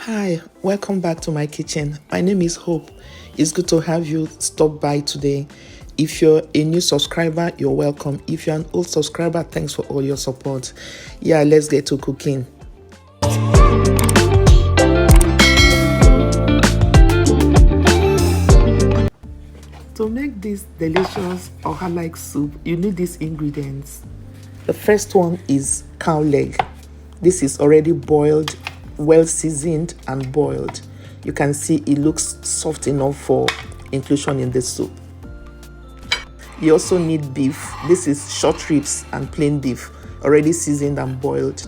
Hi, welcome back to my kitchen. My name is Hope. It's good to have you stop by today. If you're a new subscriber, you're welcome. If you're an old subscriber, thanks for all your support. Yeah, let's get to cooking. To make this delicious 𝐬𝐤𝐤𝐢𝐚 soup, you need these ingredients. The first one is cow leg. This is already boiled, well seasoned and boiled. You can see it looks soft enough for inclusion in the soup. You also need beef. This is short ribs and plain beef, already seasoned and boiled.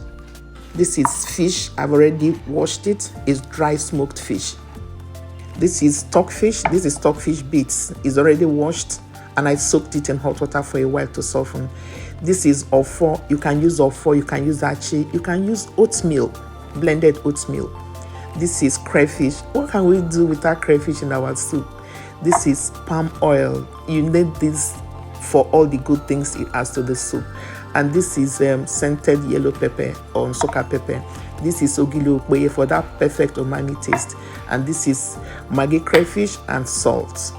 This is fish. I've already washed it. It's dry smoked fish. This is stockfish. This is stockfish bits. It's already washed and I soaked it in hot water for a while to soften. This is 𝐬𝐸. You can use 𝐸𝐸, you can use 𝐬𝐿𝐥𝐝, you can use oatmeal, blended oatmeal. This is crayfish. What can we do without crayfish in our soup? This is palm oil. You need this for all the good things it adds to the soup. And this is scented yellow pepper or soka pepper. This is 𝐬𝐨𝐜𝐿𝐥𝐝 for that perfect umami taste. And this is Maggi crayfish and salt.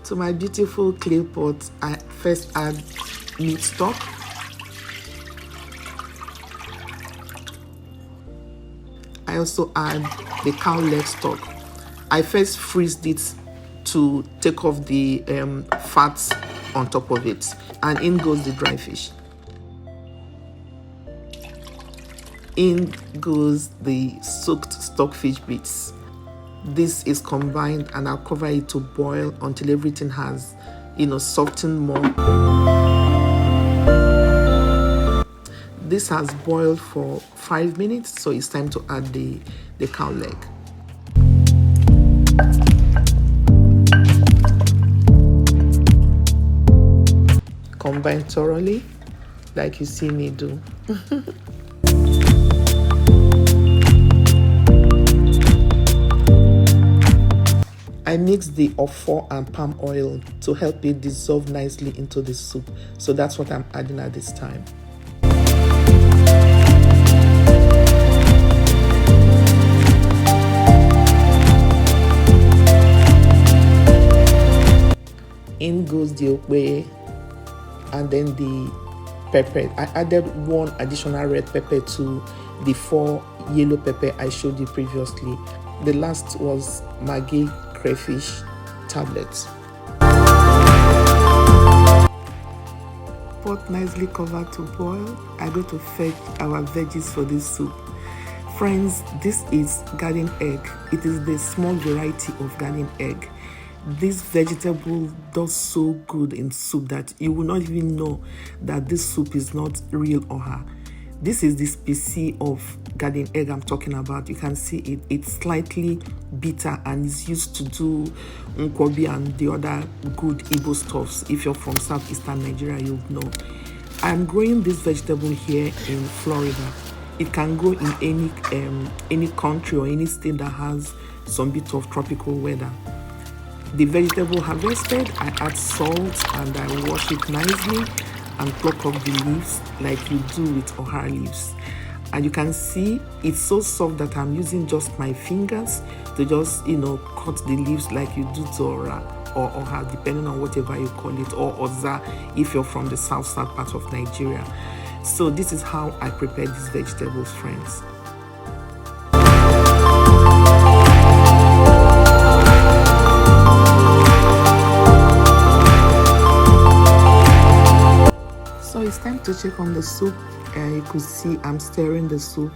To my beautiful clay pot, I first add meat stock. I also add the cow leg stock. I first freezed it to take off the fats on top of it. And in goes the dry fish. In goes the soaked stockfish bits. This is combined and I'll cover it to boil until everything has, softened more. This has boiled for 5 minutes, so it's time to add the cow leg. Combine thoroughly, like you see me do. I mix the 𝐸𝐸 and palm oil to help it dissolve nicely into the soup. So that's what I'm adding at this time. In goes the 𝐬𝐸𝐤𝐝 and then the pepper. I added 1 additional red pepper to the 4 yellow pepper I showed you previously. The last was Maggi crayfish tablets. Pot nicely covered to boil. I go to fetch our veggies for this soup. Friends, this is garden egg. It is the small variety of garden egg. This vegetable does so good in soup that you will not even know that this soup is not real 𝐬𝐸𝐤𝐝. This is the species of garden egg I'm talking about. You can see it. It's slightly bitter and is used to do 𝐦𝐞𝐝𝐢𝐚 and the other good Igbo stuffs. If you're from southeastern Nigeria, you'll know. I'm growing this vegetable here in Florida. It can grow in any country or any state that has some bit of tropical weather. The vegetable harvested, I add salt and I wash it nicely and pluck off the leaves like you do with 𝐬𝐸𝐤𝐝 leaves. And you can see it's so soft that I'm using just my fingers to just, cut the leaves like you do to ora or 𝐬𝐸𝐤, depending on whatever you call it, or 𝐻𝑜𝑧𝑎 if you're from the south part of Nigeria. So this is how I prepare these vegetables, friends. So it's time to check on the soup. You could see I'm stirring the soup.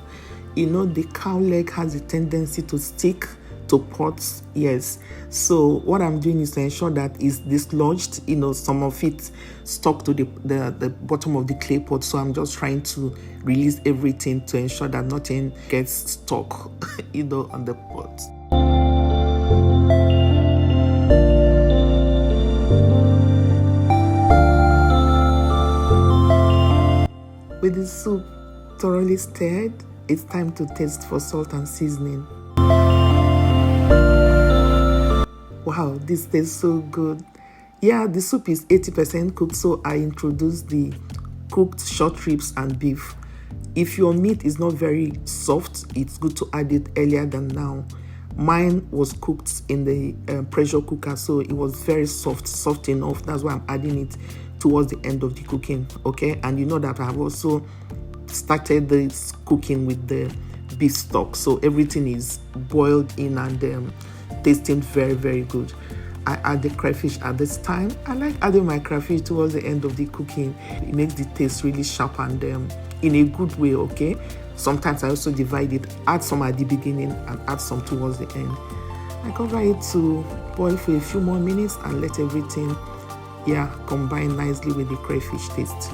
The cow leg has a tendency to stick to pots. Yes. So what I'm doing is to ensure that it's dislodged. Some of it stuck to the bottom of the clay pot. So I'm just trying to release everything to ensure that nothing gets stuck, on the pot. With the soup thoroughly stirred, it's time to taste for salt and seasoning. Wow, this tastes so good. Yeah, the soup is 80% cooked, so I introduced the cooked short ribs and beef. If your meat is not very soft, it's good to add it earlier than now. Mine was cooked in the pressure cooker, so it was very soft enough. That's why I'm adding it towards the end of the cooking, okay? And you know that I've also started this cooking with the beef stock, so everything is boiled in and tasting very, very good. I add the crayfish at this time. I like adding my crayfish towards the end of the cooking. It makes the taste really sharp and in a good way, okay? Sometimes I also divide it, add some at the beginning and add some towards the end. I cover it to boil for a few more minutes and let everything, combine nicely with the crayfish taste.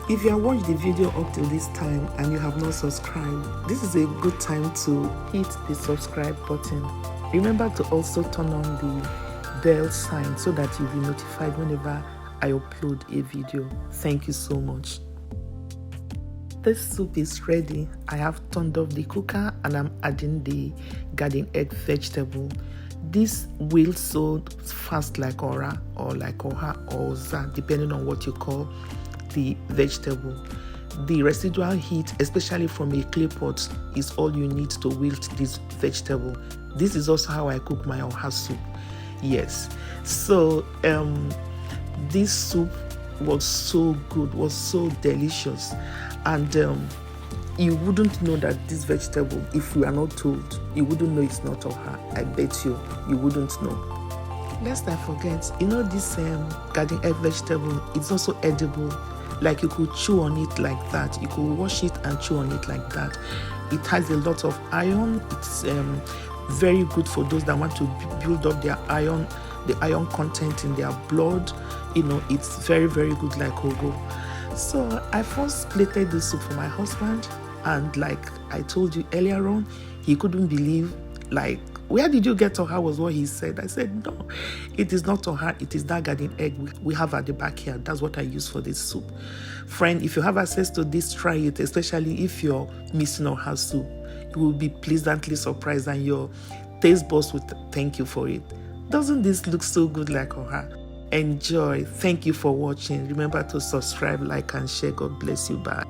If you have watched the video up till this time and you have not subscribed, this is a good time to hit the subscribe button. Remember to also turn on the bell sign so that you'll be notified whenever I upload a video. Thank you so much. This soup is ready. I have turned off the cooker and I'm adding the garden egg vegetable. This will soak fast like 𝐬𝐸 or like 𝐬𝐸 or 𝐬𝐸, depending on what you call the vegetable. The residual heat, especially from a clay pot, is all you need to wilt this vegetable. This is also how I cook my 𝐬𝐸 soup. Yes, so this soup was so good, was so delicious, and you wouldn't know that this vegetable, if you are not told, you wouldn't know it's not 𝐬𝐸. I bet you wouldn't know. Lest I forget, you know this garden egg vegetable, it's also edible. Like you could chew on it like that. You could wash it and chew on it like that. It has a lot of iron. It's very good for those that want to build up their iron, the iron content in their blood. You know, it's very, very good like Ogo. So I first plated the soup for my husband, and like I told you earlier on, he couldn't believe, like, where did you get 𝐬𝐸 was what he said. I said, no, it is not 𝐬𝐸, it is that garden egg we have at the back here. That's what I use for this soup. Friend, if you have access to this, try it, especially if you're missing 𝐬𝐸 soup. You will be pleasantly surprised and your taste buds will thank you for it. Doesn't this look so good like 𝐬𝐸? Enjoy. Thank you for watching. Remember to subscribe, like, and share. God bless you. Bye.